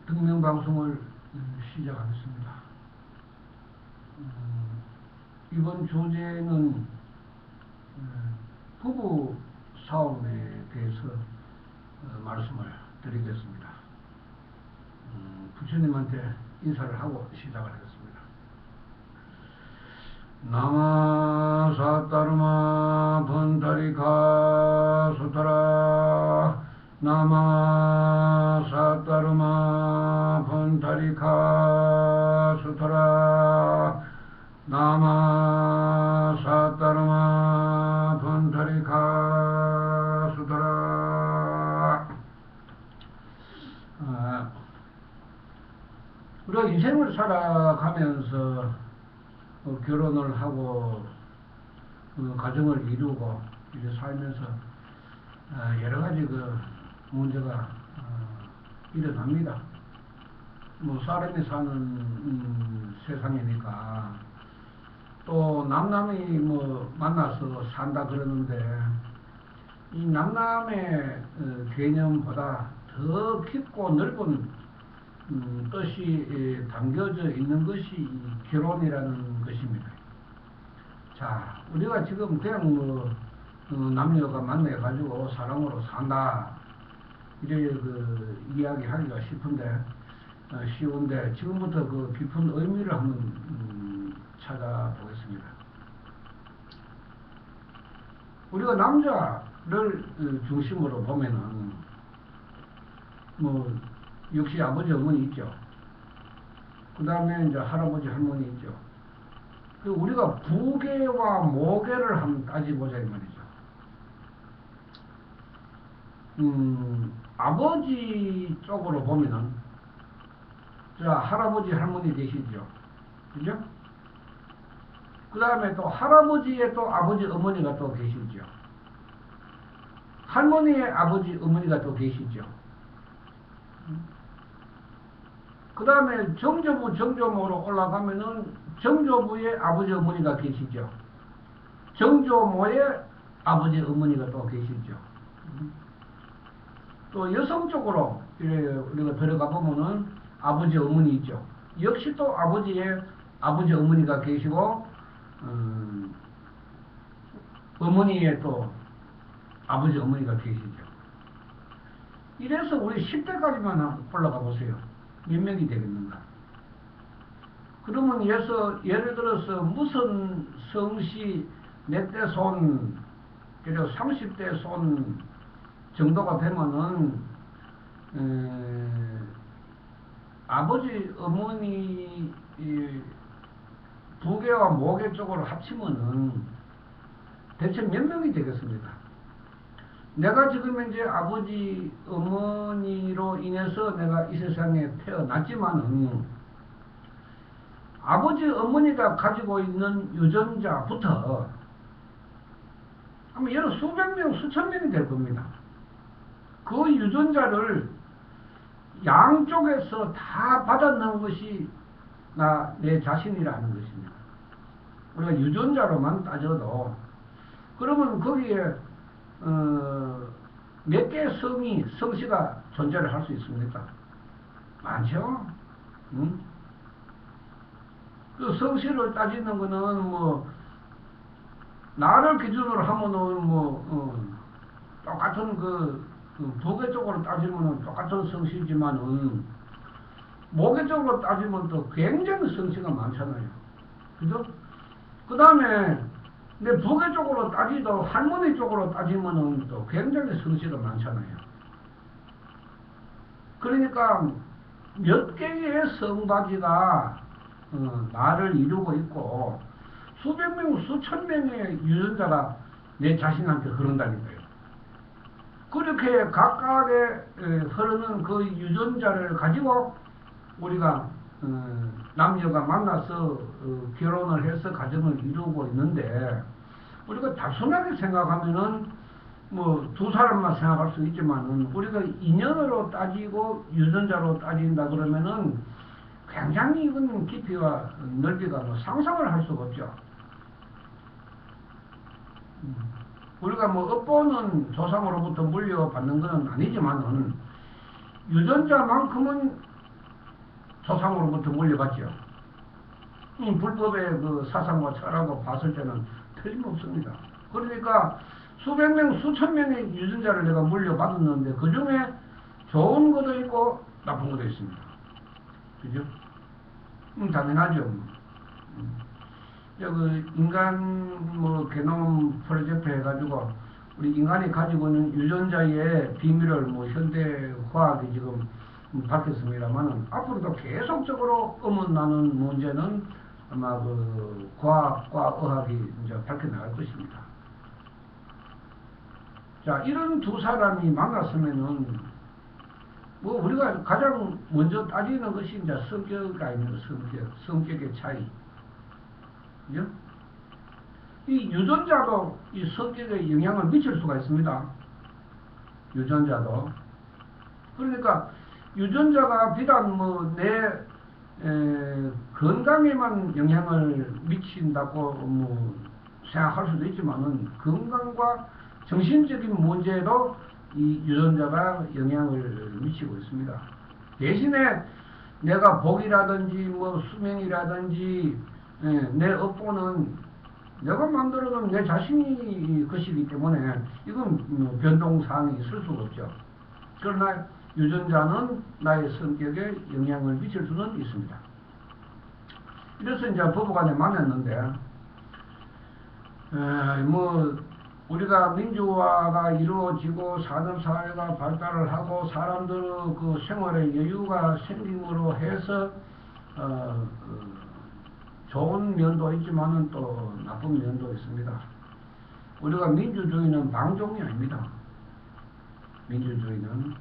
등명방송을 시작하겠습니다. 이번 주제는 부부 싸움에 대해서 말씀을 드리겠습니다. 부처님한테 인사를 하고 시작을 하겠습니다. 나마 사타르마 번타리카 수타라 나마 사타르마 번타리카 수타라 나마 사타르마 번타리카 수타라. 우리가 인생을 살아가면서 결혼을 하고 가정을 이루고 이렇게 살면서 여러 가지 문제가 일어납니다. 사람이 사는 세상이니까 또 남남이 만나서 산다 그러는데 이 남남의 개념보다 더 깊고 넓은 뜻이 담겨져 있는 것이 결혼이라는 것입니다. 자, 우리가 지금 그냥 남녀가 만나가지고 사랑으로 산다 이렇게 이야기하기가 쉬운데 지금부터 그 깊은 의미를 한번 찾아보겠습니다. 우리가 남자를 중심으로 보면은 역시 아버지 어머니 있죠. 그 다음에 이제 할아버지 할머니 있죠. 우리가 부계와 모계를 한번 따지보자 이 말이죠. 아버지 쪽으로 보면은 자 할아버지 할머니 계시죠. 그죠? 그 다음에 또 할아버지의 또 아버지 어머니가 또 계시죠. 할머니의 아버지 어머니가 또 계시죠. 그 다음에 정조부 정조모로 올라가면은 정조부의 아버지 어머니가 계시죠. 정조모의 아버지 어머니가 또 계시죠. 또 여성 쪽으로 우리가 들어가 보면은 아버지 어머니 있죠. 역시 또 아버지의 아버지 어머니가 계시고 어머니의 또 아버지 어머니가 계시죠. 이래서 우리 10대까지만 올라가 보세요. 몇 명이 되겠는가? 그러면 예를 들어서 무슨 성씨 몇 대 손, 그리고 30대 손 정도가 되면은 아버지 어머니 부계와 모계 쪽으로 합치면은 대체 몇 명이 되겠습니까? 내가 지금 이제 아버지 어머니로 인해서 내가 이 세상에 태어났지만은 아버지 어머니가 가지고 있는 유전자부터 아마 여러 수백 명 수천 명이 될 겁니다. 그 유전자를 양쪽에서 다 받아넣은 것이 내 자신이라는 것입니다. 우리가 유전자로만 따져도 그러면 거기에 몇 개의 성씨가 존재를 할 수 있습니까? 많죠? 그 성씨를 따지는 거는 나를 기준으로 하면은 똑같은 부계 쪽으로 따지면은 똑같은 성씨지만은 모계 쪽으로 따지면 또 굉장히 성씨가 많잖아요. 그죠? 그 다음에 내 부계 쪽으로 따지도 할머니 쪽으로 따지면은 또 굉장히 성씨가 많잖아요. 그러니까 몇 개의 성바지가 나를 이루고 있고 수백 명, 수천 명의 유전자가 내 자신한테 흐른다니까요. 그렇게 각각의 흐르는 그 유전자를 가지고 우리가 남녀가 만나서 결혼을 해서 가정을 이루고 있는데 우리가 단순하게 생각하면은 두 사람만 생각할 수 있지만은 우리가 인연으로 따지고 유전자로 따진다 그러면은 굉장히 이건 깊이와 넓이가 상상을 할 수가 없죠. 우리가 뭐 업보는 조상으로부터 물려받는 것은 아니지만은 유전자만큼은 조상으로부터 물려받죠. 불법의 그 사상과 철학을 봤을 때는 틀림없습니다. 그러니까 수백 명, 수천 명의 유전자를 내가 물려받았는데 그 중에 좋은 것도 있고 나쁜 것도 있습니다. 그죠? 당연하죠. 그 인간 뭐 게놈 프로젝트 해가지고 우리 인간이 가지고 있는 유전자의 비밀을 뭐 현대 과학이 지금 밝혔습니다만은 앞으로도 계속적으로 의문나는 문제는 아마 그 과학과 의학이 이제 밝혀나갈 것입니다. 자, 이런 두 사람이 만났으면은 뭐 우리가 가장 먼저 따지는 것이 이제 성격 아닙니까? 성격의 차이. 그죠? 이 유전자도 이 성격에 영향을 미칠 수가 있습니다. 유전자도. 그러니까 유전자가 비단 뭐 내 건강에만 영향을 미친다고 뭐 생각할 수도 있지만은 건강과 정신적인 문제에도 이 유전자가 영향을 미치고 있습니다. 대신에 내가 복이라든지 뭐 수명이라든지 내 업보는 내가 만들어둔 내 자신이 것이기 때문에 이건 변동사항이 있을 수가 없죠. 그러나 유전자는 나의 성격에 영향을 미칠 수는 있습니다. 이래서 이제 부부간에 만났는데 뭐 우리가 민주화가 이루어지고 산업사회가 발달을 하고 사람들의 그 생활에 여유가 생김으로 해서 좋은 면도 있지만은 또 나쁜 면도 있습니다. 우리가 민주주의는 방종이 아닙니다. 민주주의는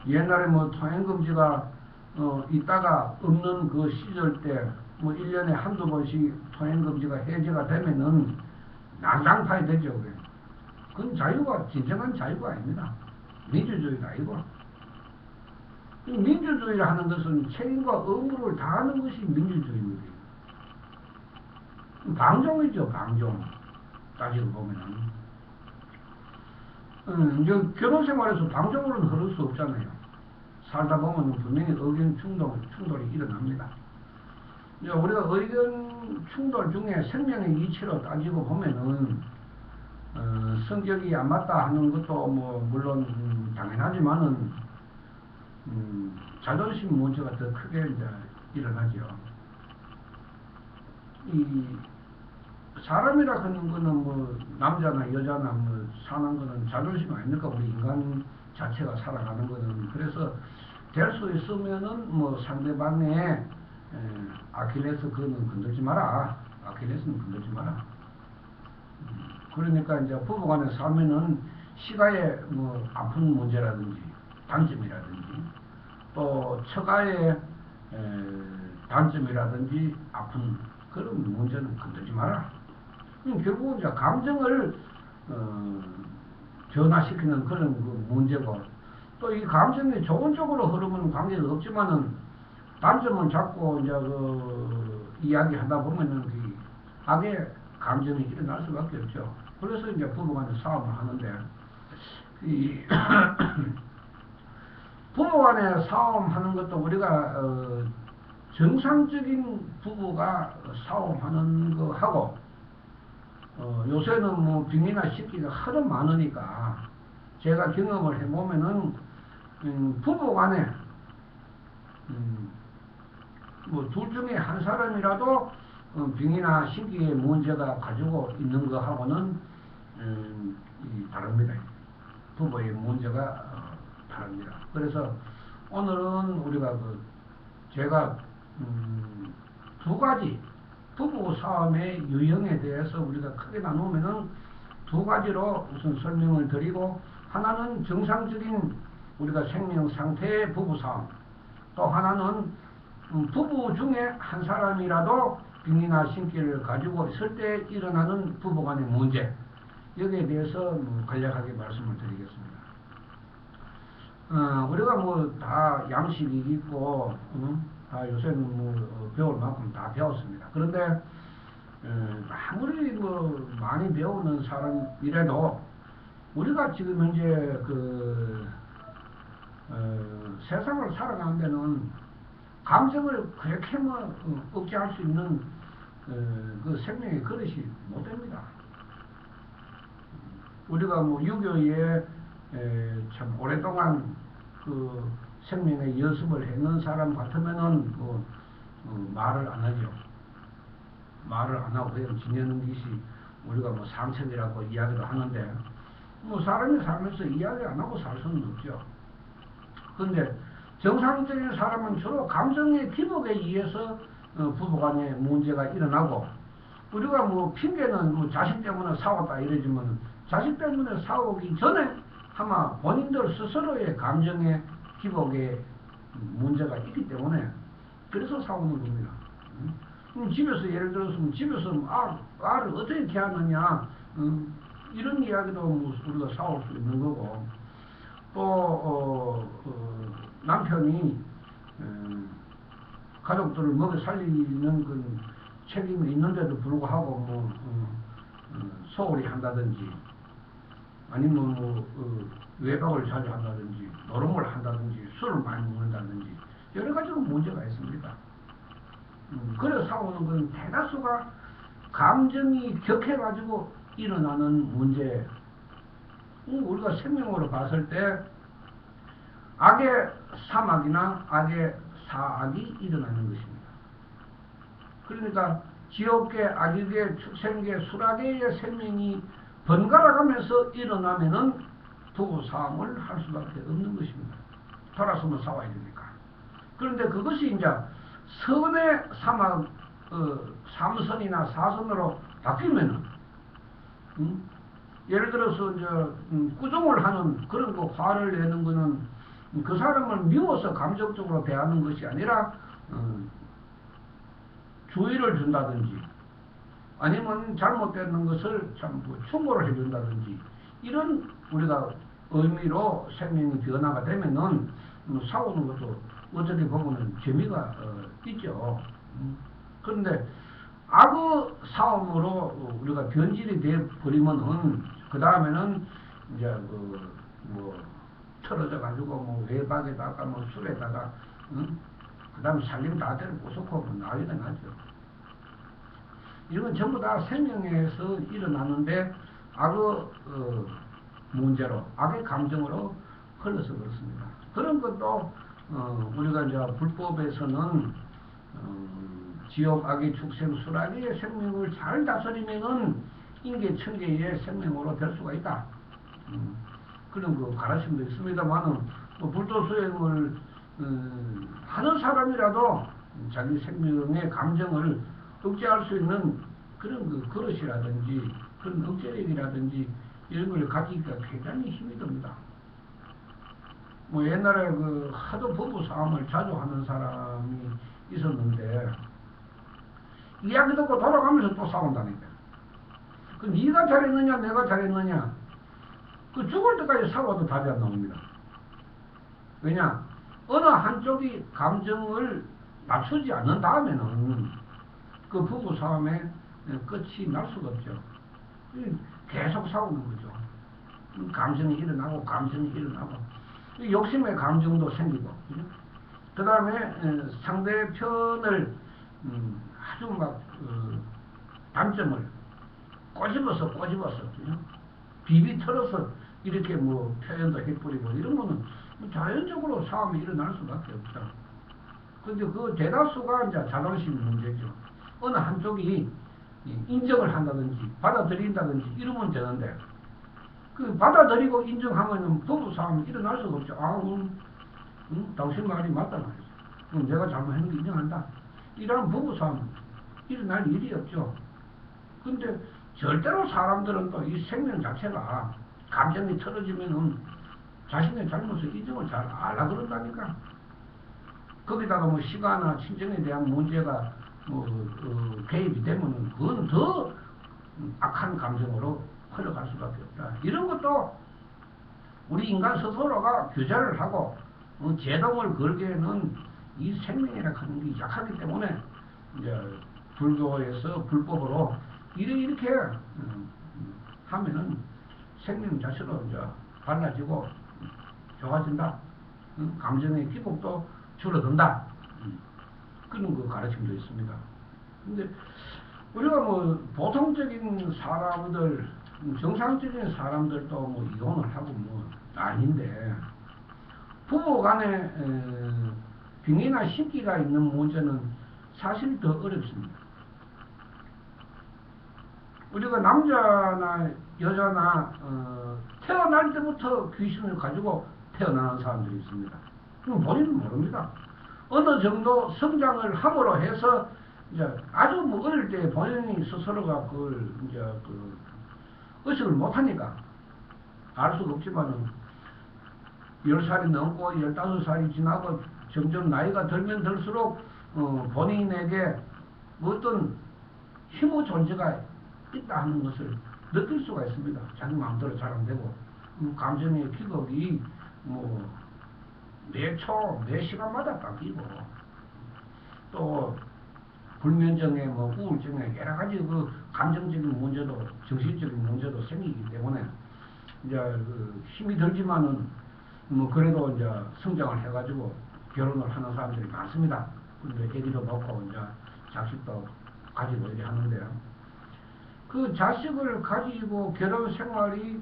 옛날에 뭐 통행금지가 있다가 없는 그 시절 때 뭐 1년에 한두 번씩 통행금지가 해제가 되면은 난장판이 되죠. 그건 자유가 진정한 자유가 아닙니다. 민주주의가 아니고. 민주주의를 하는 것은 책임과 의무를 다하는 것이 민주주의입니다. 방종이죠, 방종. 따지고 보면은. 이제 결혼 생활에서 방종으로는 흐를 수 없잖아요. 살다 보면 분명히 의견 충돌이 일어납니다. 우리가 의견 충돌 중에 생명의 이치로 따지고 보면은 성격이 안 맞다 하는 것도 뭐 물론 당연하지만은 자존심 문제가 더 크게 이제 일어나죠. 이 사람이라 하는 거는 뭐 남자나 여자나 뭐 사는 거는 자존심 아닙니까? 우리 인간 자체가 살아가는 거는. 그래서 될 수 있으면은 뭐 상대방의 아킬레스 그거는 건들지 마라. 아킬레스는 건들지 마라. 그러니까 이제 부부간에 살면은 시가의 뭐 아픈 문제라든지 단점이라든지 또 처가의 단점이라든지 아픈 그런 문제는 건들지 마라. 결국은 이제 감정을 변화시키는 그런 그 문제고 또 이 감정이 좋은 쪽으로 흐르면 관계가 없지만은 단점은 자꾸 이제 그 이야기하다 보면은 그 악의 감정이 일어날 수밖에 없죠. 그래서 이제 부부간에 싸움을 하는데 이 부부간에 싸움하는 것도 우리가 정상적인 부부가 싸움하는 거 하고 요새는 뭐 빙의나 식기가 하도 많으니까 제가 경험을 해보면은 부부간에 뭐 둘 중에 한 사람이라도 빙의나 신기의 문제가 가지고 있는 거하고는 다릅니다. 부부의 문제가 다릅니다. 그래서 오늘은 우리가 제가 두 가지 부부 싸움의 유형에 대해서 우리가 크게 나누면은 두 가지로 우선 설명을 드리고 하나는 정상적인 우리가 생명 상태의 부부 싸움, 또 하나는 부부 중에 한 사람이라도 빙의나 신기를 가지고 있을 때 일어나는 부부간의 문제, 여기에 대해서 간략하게 말씀을 드리겠습니다. 우리가 뭐 다 양식이 있고 다 요새는 뭐 배울 만큼 다 배웠습니다. 그런데 아무리 뭐 많이 배우는 사람이라도 우리가 지금 현재 세상을 살아가는 데는 감정을 그렇게 뭐 억제할 수 있는 그 생명의 그릇이 못 됩니다. 우리가 뭐 유교에 참 오랫동안 그 생명의 연습을 했는 사람 같으면은 뭐 말을 안 하죠. 말을 안 하고 그냥 지내는 것이 우리가 뭐 상책이라고 이야기를 하는데 뭐 사람이 살면서 이야기 안 하고 살 수는 없죠. 그런데 정상적인 사람은 주로 감정의 기복에 의해서 부부간에 문제가 일어나고 우리가 뭐 핑계는 뭐 자식 때문에 싸웠다 이러지만 자식 때문에 싸우기 전에 아마 본인들 스스로의 감정의 기복에 문제가 있기 때문에 그래서 싸우는 겁니다. 집에서 예를 들어서 집에서 알을 어떻게 케하느냐 이런 이야기도 뭐 우리가 싸울 수 있는 거고 또 남편이 가족들을 먹여 살리는 그 책임이 있는데도 불구하고 뭐 소홀히 한다든지 아니면 뭐 외박을 자주 한다든지 노름을 한다든지 술을 많이 먹는다든지 여러 가지로 문제가 있습니다. 그래서 싸우는 건 대다수가 감정이 격해가지고 일어나는 문제. 우리가 생명으로 봤을 때 악의 사막이나 악의 사악이 일어나는 것입니다. 그러니까 지옥계, 악역계, 축생계, 수락계의 생명이 번갈아가면서 일어나면은 부부싸움을 할 수밖에 없는 것입니다. 돌아서면 싸워야 되니까. 그런데 그것이 이제 선의 사막, 삼선이나 사선으로 바뀌면은, 예를 들어서 이제 꾸중을 하는 그런 그 화를 내는 거는 그 사람을 미워서 감정적으로 대하는 것이 아니라 주의를 준다든지 아니면 잘못되는 것을 참 충고를 해준다든지 이런 우리가 의미로 생명의 변화가 되면은 싸우는 것도 어떻게 보면은 재미가 있죠. 그런데 악의 싸움으로 우리가 변질이 돼 버리면은 그 다음에는 이제 뭐 틀어져 가지고 뭐 외박에다가 뭐 술에다가 그 다음에 살림 다 데리고 쏟고 뭐 난리가 나죠. 이건 전부 다 생명에서 일어나는데 악의 문제로 악의 감정으로 흘러서 그렇습니다. 그런 것도 우리가 이제 불법에서는 지옥, 악의 축생, 수락의 생명을 잘 다스리면은 인계, 천계의 생명으로 될 수가 있다. 그런 그 가르침도 있습니다만은 뭐 불도 수행을 하는 사람이라도 자기 생명의 감정을 억제할 수 있는 그런 그 그릇이라든지 그런 억제력이라든지 이런 걸 가지기가 굉장히 힘이 듭니다. 뭐 옛날에 그 하도 부부 싸움을 자주 하는 사람이 있었는데 이야기 듣고 돌아가면서 또 싸운다니까. 그 네가 잘했느냐 내가 잘했느냐 그 죽을 때까지 싸워도 답이 안 나옵니다. 왜냐 어느 한쪽이 감정을 맞추지 않는 다음에는 그 부부 싸움의 끝이 날 수가 없죠. 계속 싸우는 거죠. 감정이 일어나고 감정이 일어나고 욕심의 감정도 생기고 그 다음에 상대편을 아주 막 단점을 꼬집어서 비비 털어서 이렇게 뭐 표현도 해버리고 이러면은 자연적으로 싸움이 일어날 수밖에 없죠. 근데 그 대다수가 이제 자존심 문제죠. 어느 한쪽이 인정을 한다든지 받아들인다든지 이러면 되는데 그 받아들이고 인정하면은 부부 싸움이 일어날 수가 없죠. 당신 말이 맞다 말이죠. 내가 잘못한 게 인정한다. 이런 부부 싸움 일어날 일이 없죠. 근데 절대로 사람들은 또 이 생명 자체가 감정이 틀어지면은 자신의 잘못을 인정을 잘 알아 그런다니까. 거기다가 뭐 시가나 친정에 대한 문제가 개입이 되면은 그건 더 악한 감정으로 흘러갈 수밖에 없다. 이런 것도 우리 인간 스스로가 규제를 하고 제동을 걸기에는 이 생명이라 하는 게 약하기 때문에 이제 불교에서 불법으로 이렇게 하면은 생명 자체로 이제 달라지고 좋아진다. 감정의 기복도 줄어든다. 그런 그 가르침도 있습니다. 근데 우리가 뭐 보통적인 사람들, 정상적인 사람들도 뭐 이혼을 하고 뭐 아닌데 부부 간에 병이나 신기가 있는 문제는 사실 더 어렵습니다. 우리가 남자나 여자나 태어날 때부터 귀신을 가지고 태어나는 사람들이 있습니다. 본인은 모릅니다. 어느 정도 성장을 함으로 해서 이제 아주 뭐 어릴 때 본인이 스스로가 그걸 이제 그 의식을 못하니까 알 수가 없지만은 10살이 넘고 15살이 지나고 점점 나이가 들면 들수록 본인에게 어떤 힘의 존재가 있다 하는 것을 느낄 수가 있습니다. 자기 마음대로 잘 안 되고 감정의 기복이 뭐 매 초, 매 시간마다 바뀌고 또 불면증에 뭐 우울증에 여러 가지 그 감정적인 문제도 정신적인 문제도 생기기 때문에 이제 그 힘이 들지만은 뭐 그래도 이제 성장을 해가지고 결혼을 하는 사람들이 많습니다. 근데 애기도 낳고 이제 자식도 가지고 이렇게 하는데요. 그 자식을 가지고 결혼 생활이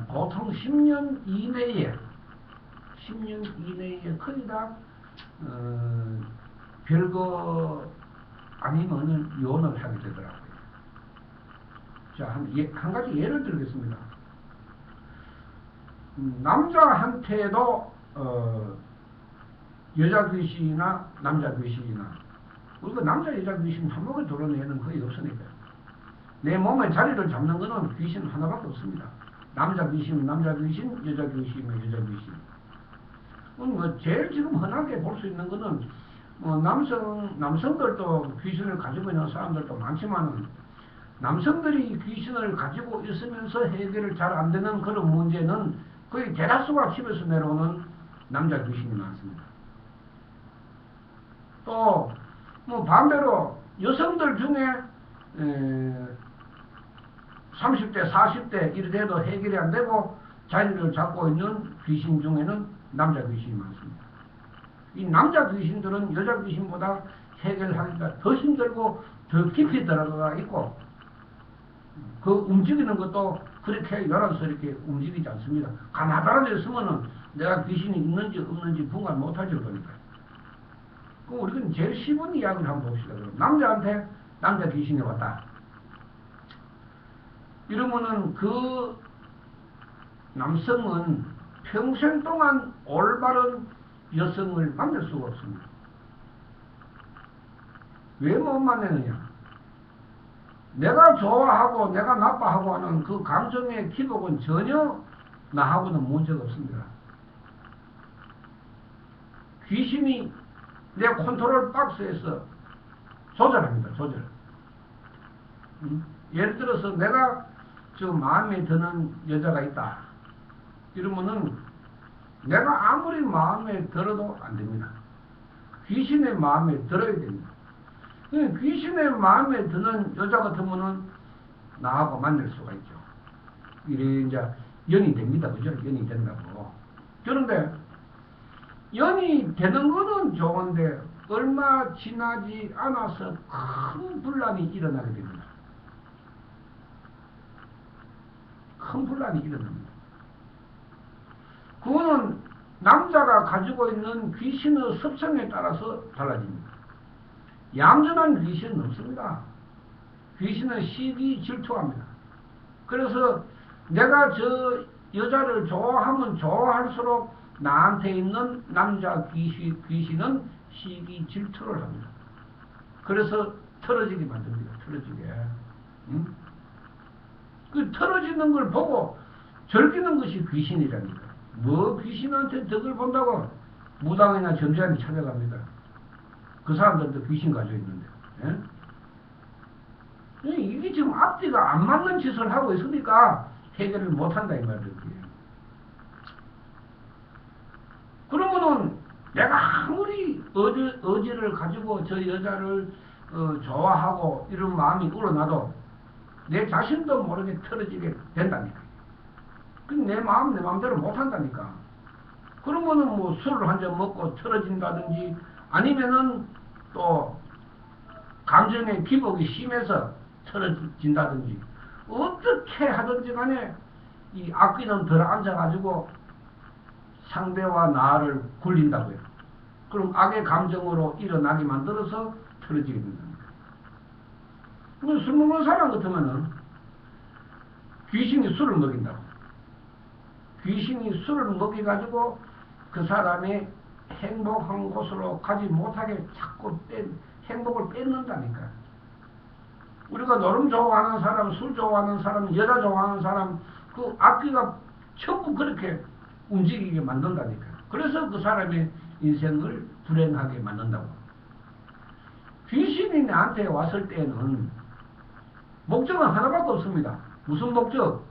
보통 10년 이내에 거의 다 별거 아니면은 이혼을 하게 되더라고요. 자, 한 가지 예를 들겠습니다. 남자한테도 여자 귀신이나 남자 귀신이나 우리가 남자 여자 귀신 한 몸에 들어오는 애는 거의 없으니까요. 내 몸에 자리를 잡는 것은 귀신 하나밖에 없습니다. 남자 귀신은 남자 귀신, 여자 귀신은 여자 귀신. 뭐 제일 지금 흔하게 볼 수 있는 것은 뭐 남성들도 귀신을 가지고 있는 사람들도 많지만은 남성들이 귀신을 가지고 있으면서 해결을 잘 안 되는 그런 문제는 거의 대다수가 집에서 내려오는 남자 귀신이 많습니다. 또 뭐 반대로 여성들 중에 30대, 40대 이래 돼도 해결이 안 되고 자리를 잡고 있는 귀신 중에는 남자 귀신이 많습니다. 이 남자 귀신들은 여자 귀신보다 해결하기가 더 힘들고 더 깊이 들어가 있고 그 움직이는 것도 그렇게 요란스럽게 움직이지 않습니다. 가나다란 데 있으면은 내가 귀신이 있는지 없는지 분간 못할 정도니까. 그럼 우리는 제일 쉬운 이야기를 한번 봅시다. 남자한테 남자 귀신이 왔다. 이러면은 그 남성은 평생 동안 올바른 여성을 만날 수가 없습니다. 왜 못 만나느냐? 내가 좋아하고 내가 나빠하고 하는 그 감정의 기복은 전혀 나하고는 문제가 없습니다. 귀신이 내 컨트롤 박스에서 조절합니다. 조절. 예를 들어서 내가 좀 마음에 드는 여자가 있다. 이러면은 내가 아무리 마음에 들어도 안 됩니다. 귀신의 마음에 들어야 됩니다. 귀신의 마음에 드는 여자 같으면은 나하고 만날 수가 있죠. 이래 이제 연이 됩니다. 그죠? 연이 된다고. 그런데 연이 되는 거는 좋은데 얼마 지나지 않아서 큰 분란이 일어나게 됩니다. 큰 분란이 일어납니다. 그거는 남자가 가지고 있는 귀신의 습성에 따라서 달라집니다. 얌전한 귀신은 없습니다. 귀신은 시기 질투합니다. 그래서 내가 저 여자를 좋아하면 좋아할수록 나한테 있는 남자 귀신은 시기 질투를 합니다. 그래서 틀어지게 만듭니다. 틀어지게. 그 틀어지는 걸 보고 즐기는 것이 귀신이라니까. 뭐 귀신한테 덕을 본다고 무당이나 점쟁이 찾아갑니다. 그 사람들도 귀신 가지고 있는데. 예? 이게 지금 앞뒤가 안 맞는 짓을 하고 있으니까 해결을 못한다 이 말이에요. 그러면은 내가 아무리 의지를 가지고 저 여자를 좋아하고 이런 마음이 우러나도 내 자신도 모르게 틀어지게 된다니까. 내 마음 내 마음대로 못한다니까. 그러면은 뭐 술을 한 잔 먹고 틀어진다든지 아니면은 또 감정의 기복이 심해서 틀어진다든지 어떻게 하든지 간에 이 악귀는 덜 앉아가지고 상대와 나를 굴린다고요. 그럼 악의 감정으로 일어나게 만들어서 틀어지게 된답니다. 술 먹는 사람 같으면은 귀신이 술을 먹인다고. 귀신이 술을 먹여가지고 그 사람이 행복한 곳으로 가지 못하게 자꾸 행복을 뺏는다니까. 우리가 노름 좋아하는 사람, 술 좋아하는 사람, 여자 좋아하는 사람, 그 악기가 전부 그렇게 움직이게 만든다니까. 그래서 그 사람의 인생을 불행하게 만든다고. 귀신이 나한테 왔을 때는 목적은 하나밖에 없습니다. 무슨 목적?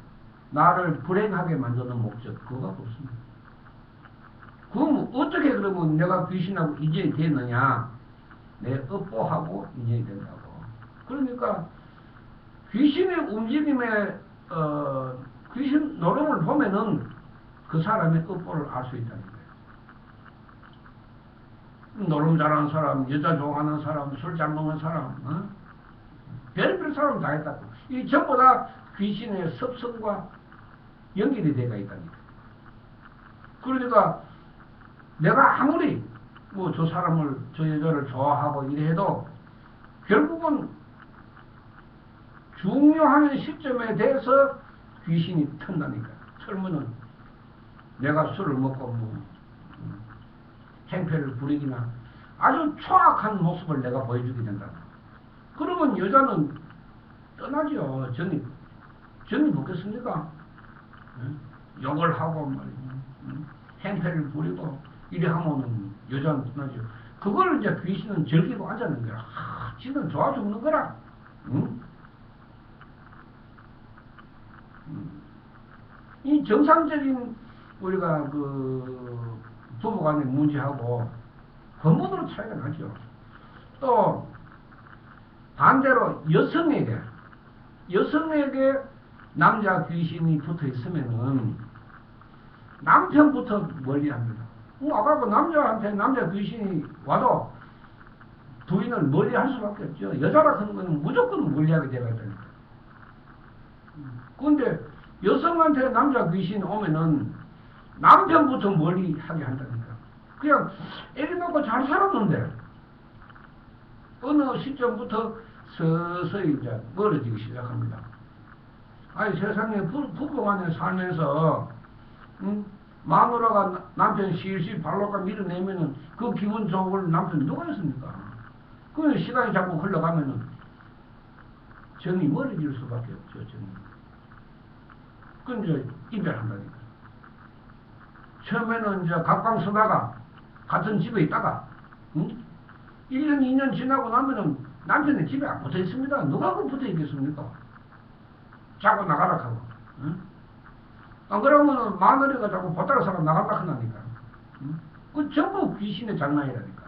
나를 불행하게 만드는 목적. 그거밖에 없습니다. 그럼 어떻게 그러면 내가 귀신하고 인연이 되느냐? 내 업보하고 인연이 된다고. 그러니까 귀신의 움직임에 귀신 노름을 보면은 그 사람의 업보를 알 수 있다는 거예요. 노름 잘하는 사람, 여자 좋아하는 사람, 술 잘 먹는 사람, 별별 사람 다 있다고. 이 전부 다 귀신의 습성과 연결이 되어 있다니까. 그러니까 내가 아무리 뭐 저 사람을, 저 여자를 좋아하고 이래도 결국은 중요한 시점에 대해서 귀신이 튼다니까. 설문은 내가 술을 먹고 뭐 행패를 부리기나 아주 초악한 모습을 내가 보여주게 된다. 그러면 여자는 떠나죠. 정이 먹겠습니까? 욕을 하고 말이야. 행패를 부리고 이래 하면은 여자는 떠나죠. 그걸 이제 귀신은 즐기고 앉아는 거야. 지는 좋아 죽는 거라. 응? 이 정상적인 우리가 그 부부간의 문제하고 근본으로 차이가 나죠. 또 반대로 여성에게 남자 귀신이 붙어 있으면은 남편부터 멀리합니다. 아까 그 남자한테 남자 귀신이 와도 부인을 멀리할 수밖에 없죠. 여자라 하는 건 무조건 멀리하게 되어야 되니까. 그런데 여성한테 남자 귀신이 오면은 남편부터 멀리하게 한다니까. 그냥 애기 놓고 잘 살았는데 어느 시점부터 서서히 이제 멀어지기 시작합니다. 아니 세상에 부부간에 살면서 마누라가 남편 실실 발로가 밀어내면은 그 기분 좋을 남편 누가 있습니까? 그 시간이 자꾸 흘러가면은 정이 멀어질 수밖에 없죠. 정이. 그럼 이제 이별한다니까. 처음에는 이제 각방 쓰다가 같은 집에 있다가 1년 2년 지나고 나면은 남편이 집에 안 붙어 있습니다. 누가 그 붙어 있겠습니까? 자꾸 나가라 하고. 안 그러면은 마누리가 자꾸 보따리 사고 나갈라 한다니까. 그 전부 귀신의 장난이라니까.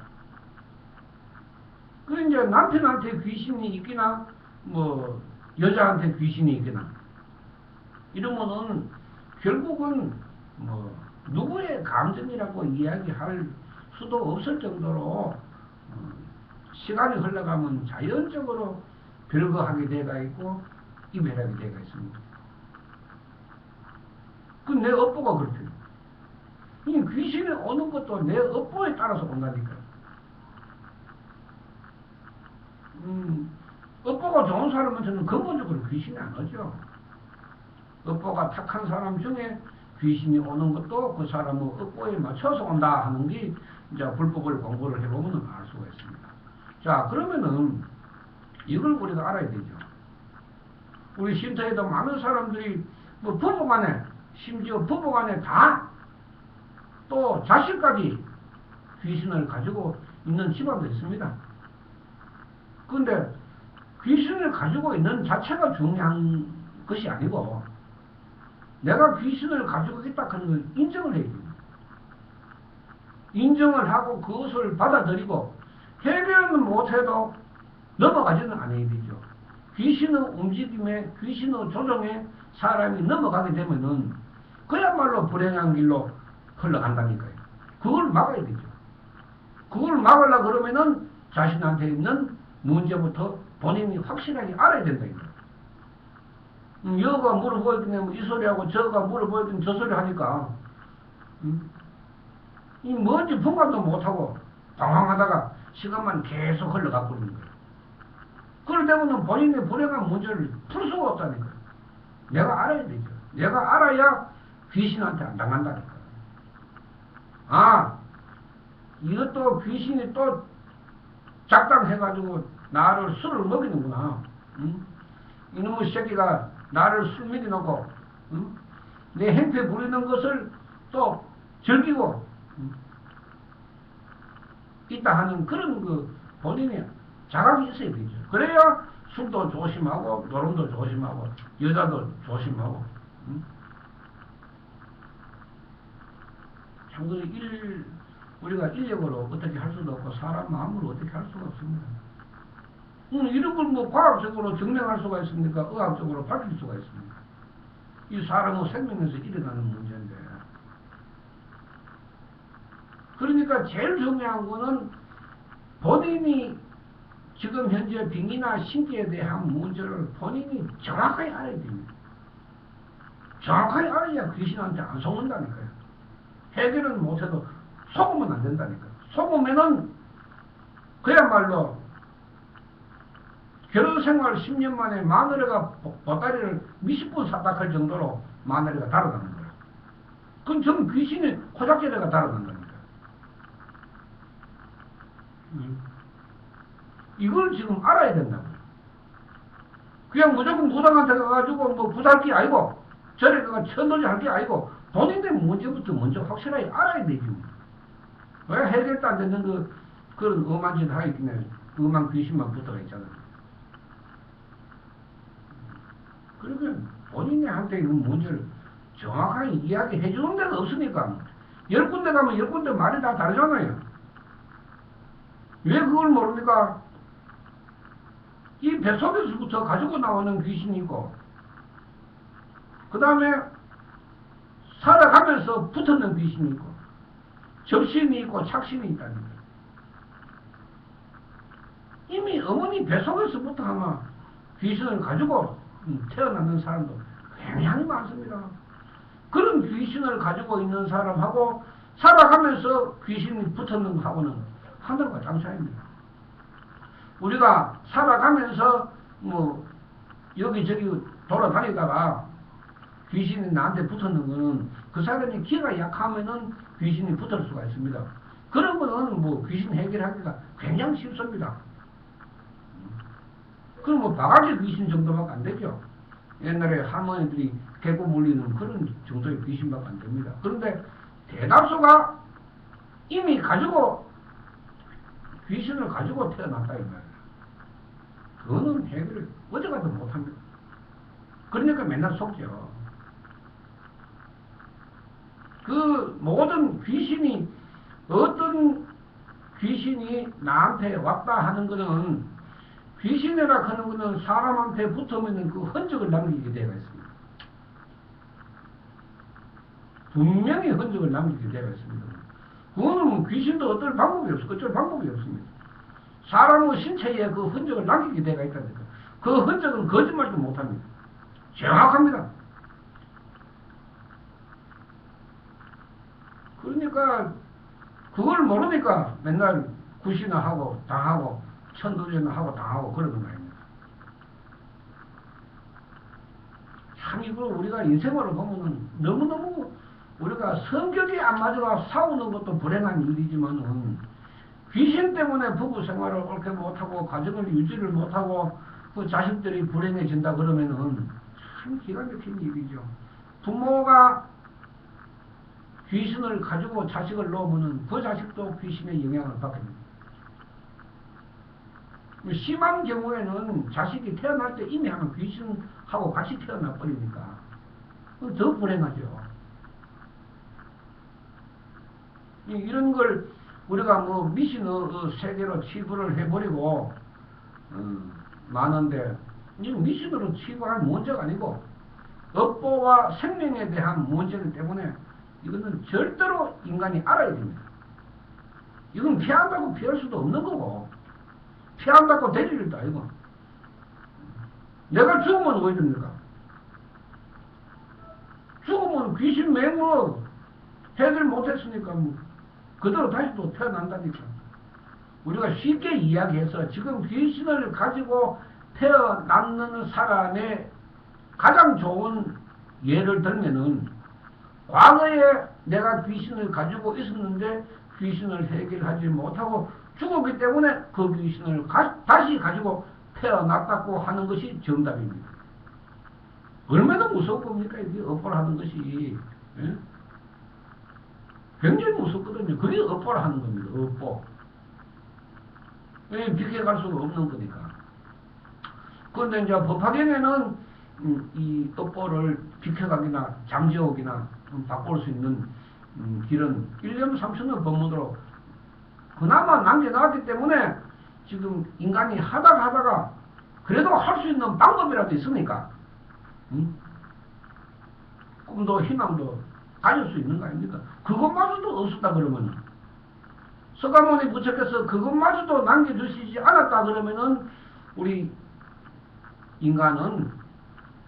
그 이제 남편한테 귀신이 있기나 뭐 여자한테 귀신이 있기나 이러면은 결국은 뭐 누구의 감정이라고 이야기할 수도 없을 정도로 시간이 흘러가면 자연적으로 별거하게 되가 있고 이별하게 되가 있습니다. 그 내 업보가 그렇죠. 이 귀신이 오는 것도 내 업보에 따라서 온다니까. 업보가 좋은 사람한테는 근본적으로 귀신이 안 오죠. 업보가 탁한 사람 중에 귀신이 오는 것도 그 사람의 업보에 맞춰서 온다 하는 게 이제 불법을 공부를 해보면 알 수가 있습니다. 자, 그러면은 이걸 우리가 알아야 되죠. 우리 쉼터에도 많은 사람들이 뭐 부부간에 심지어 부부간에 다 또 자식까지 귀신을 가지고 있는 집안도 있습니다. 그런데 귀신을 가지고 있는 자체가 중요한 것이 아니고 내가 귀신을 가지고 있다 하는 걸 인정을 해야 됩니다. 인정을 하고 그것을 받아들이고 해결은 못해도 넘어가지는 않아야 되죠. 귀신의 움직임에, 귀신의 조종에 사람이 넘어가게 되면은 그야말로 불행한 길로 흘러간다니까요. 그걸 막아야 되죠. 그걸 막으려고 그러면은 자신한테 있는 문제부터 본인이 확실하게 알아야 된다니까요. 여가 물어보이더니 이 소리하고 저가 물어보이더니 저 소리 하니까 이 뭔지 분간도 못하고 방황하다가 시간만 계속 흘러가 버리는 거예요. 그럴 때는 본인의 불행한 문제를 풀 수가 없다니까요. 내가 알아야 되죠. 내가 알아야 귀신한테 안 당한다니까. 아, 이것도 귀신이 또 작당해가지고 나를 술을 먹이는구나. 응? 이놈의 새끼가 나를 술 먹여놓고 응? 내 행패 부리는 것을 또 즐기고 있다 하는 그런 그 본인의 자각이 있어야 되죠. 그래야 술도 조심하고 노름도 조심하고 여자도 조심하고 참그 우리가 인력으로 어떻게 할 수도 없고 사람 마음으로 어떻게 할 수가 없습니다. 이런 걸 뭐 과학적으로 증명할 수가 있습니까? 의학적으로 밝힐 수가 있습니까? 이 사람의 생명에서 일어나는 문제인데. 그러니까 제일 중요한 거는 본인이 지금 현재 병이나 신기에 대한 문제를 본인이 정확하게 알아야 됩니다. 정확하게 알아야 귀신한테 안 속는다니까요. 해결은 못해도 속으면 안 된다니까요. 속으면은 그야말로 결혼생활 10년 만에 마누라가 보따리를 몇십 번 삽박할 정도로 마누라가 달아나는 거예요. 그건 전 귀신이 코작질에가 달아난다니까요. 이걸 지금 알아야 된다고요. 그냥 무조건 무당한테 가가지고 뭐 부달 게 아니고 저래 가가 천도지 할 게 아니고 본인의 문제부터 먼저 확실하게 알아야 되지. 왜 해결도 안 되는 그런 엄한 짓 하겠네. 엄한 귀신만 붙어가 있잖아요. 그러면 본인한테 있는 문제를 정확하게 이야기해 주는 데가 없으니까 10군데 가면 10군데 말이 다 다르잖아요. 왜 그걸 모릅니까? 이 뱃속에서부터 가지고 나오는 귀신이 있고 그 다음에 살아가면서 붙었는 귀신이 있고 접신이 있고 착신이 있다는 거예요. 이미 어머니 뱃속에서부터 아마 귀신을 가지고 태어나는 사람도 굉장히 많습니다. 그런 귀신을 가지고 있는 사람하고 살아가면서 귀신이 붙었는 것하고는 하늘과 장차입니다. 우리가 살아가면서 뭐 여기저기 돌아다니다가 귀신이 나한테 붙었는 거는 그 사람이 기가 약하면은 귀신이 붙을 수가 있습니다. 그런 거는 뭐 귀신 해결하기가 굉장히 쉽습니다. 그럼 뭐 바가지 귀신 정도밖에 안 되죠. 옛날에 할머니들이 개고 물리는 그런 정도의 귀신밖에 안 됩니다. 그런데 대다수가 이미 귀신을 가지고 태어났다 이 말이에요. 그거는 해결을 어디 가도 못합니다. 그러니까 맨날 속죠. 그 모든 귀신이 어떤 귀신이 나한테 왔다 하는 거는 귀신이라 하는 거는 사람한테 붙으면 그 흔적을 남기게 되어 있습니다. 분명히 흔적을 남기게 되어 있습니다. 그거는 귀신도 어쩔 방법이 없습니다. 사람의 신체에 그 흔적을 남기게 되어 있다니까. 그 흔적은 거짓말도 못합니다. 정확합니다. 그러니까 그걸 모르니까 맨날 구시나 하고 당하고 천도전을 하고 당하고 그러는 거 아닙니까? 참 이걸 우리가 인생으로 보면은 너무너무 우리가 성격이 안 맞아가 싸우는 것도 불행한 일이지만은 귀신 때문에 부부 생활을 옳게 못하고 가정을 유지를 못하고 그 자식들이 불행해진다 그러면은 참 기가 막힌 일이죠. 부모가 귀신을 가지고 자식을 놓으면은 그 자식도 귀신의 영향을 받게 됩니다. 심한 경우에는 자식이 태어날 때 이미 하면 귀신하고 같이 태어나 버리니까 더 불행하죠. 이런 걸 우리가 뭐 미신의 세계로 치부를 해버리고 많은데 이 미신으로 치부할 문제가 아니고 업보와 생명에 대한 문제이기 때문에 이거는 절대로 인간이 알아야 됩니다. 이건 피한다고 피할 수도 없는 거고 피한다고 될 일도 아니고 내가 죽으면 왜 됩니까? 죽으면 귀신 맹모 해결 못했으니까 뭐 그대로 다시 또 태어난다니까. 우리가 쉽게 이야기해서 지금 귀신을 가지고 태어났는 사람의 가장 좋은 예를 들면은 과거에 내가 귀신을 가지고 있었는데 귀신을 해결하지 못하고 죽었기 때문에 그 귀신을 다시 가지고 태어났다고 하는 것이 정답입니다. 얼마나 무서운 겁니까? 이게 업보라는 것이. 예? 굉장히 무섭거든요. 그게 업보라는 겁니다. 업보. 비켜갈 수가 없는 거니까. 그런데 이제 법화경에는 이 업보를 비켜가기나 잠재우기나 바꿀 수 있는 길은 1년 3천년 법문으로 그나마 남겨놨기 때문에 지금 인간이 하다가 그래도 할 수 있는 방법이라도 있으니까 꿈도 희망도 가질 수 있는 거 아닙니까? 그것마저도 없었다 그러면은 서가모니 부처께서 그것마저도 남겨주시지 않았다 그러면은 우리 인간은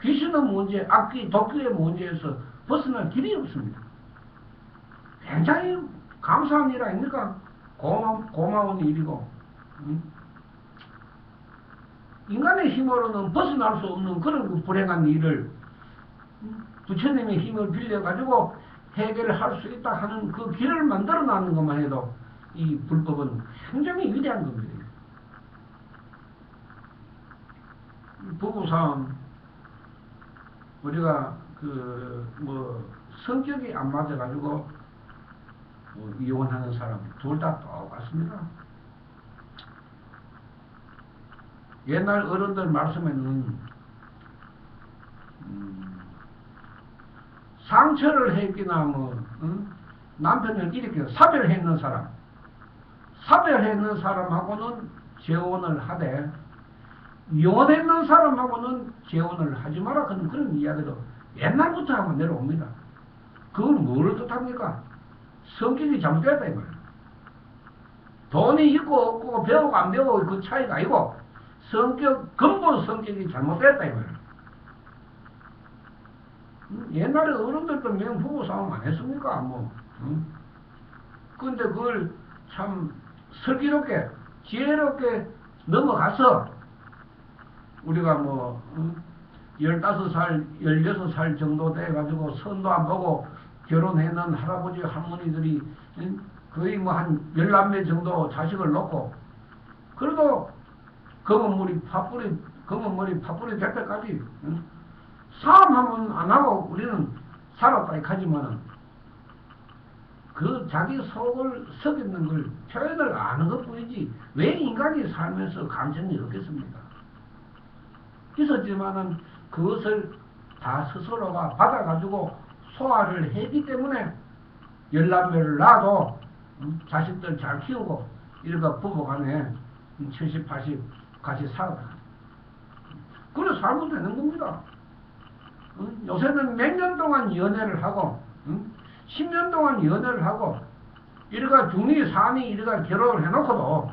귀신의 문제, 악귀, 독귀의 문제에서 벗어날 길이 없습니다. 굉장히 감사한 일 아닙니까? 고마운 일이고 인간의 힘으로는 벗어날 수 없는 그런 그 불행한 일을 부처님의 힘을 빌려가지고 해결할 수 있다 하는 그 길을 만들어 놨는 것만 해도 이 불법은 굉장히 위대한 겁니다. 부부싸움 우리가 성격이 안 맞아가지고 이혼하는 사람 둘 다 똑같습니다. 옛날 어른들 말씀에는 상처를 했기나 남편을 이렇게 사별했는 사람하고는 재혼을 하되 이혼했는 사람하고는 재혼을 하지 마라 그런 이야기도 옛날부터 한번 내려옵니다. 그건 뭐를 뜻합니까? 성격이 잘못됐다 이거예요. 돈이 있고 없고 배우고 안 배우고 그 차이가 아니고 근본 성격이 잘못됐다 이거예요. 옛날에 어른들도 부부싸움 안 했습니까? 근데 그걸 참 슬기롭게 지혜롭게 넘어가서 우리가 15살 16살 정도 돼가지고 선도 안 보고 결혼해놓은 할아버지 할머니들이 거의 한 14명 정도 자식을 놓고 그래도 검은 머리 팥불이 될 때까지 싸움하면 안 하고 우리는 살았다 하지만은 그 자기 속을 썩이는 걸 표현을 아는 것 뿐이지 왜 인간이 살면서 감정이 없겠습니까? 있었지만은 그것을 다 스스로가 받아가지고 소화를 했기 때문에 14명을 낳아도 자식들 잘 키우고 이러다 부부간에 70, 80 같이 살았다. 그래 살면 되는 겁니다. 요새는 몇 년 동안 연애를 하고 10년 동안 연애를 하고 이래가 중리, 산이 이래가 결혼을 해놓고도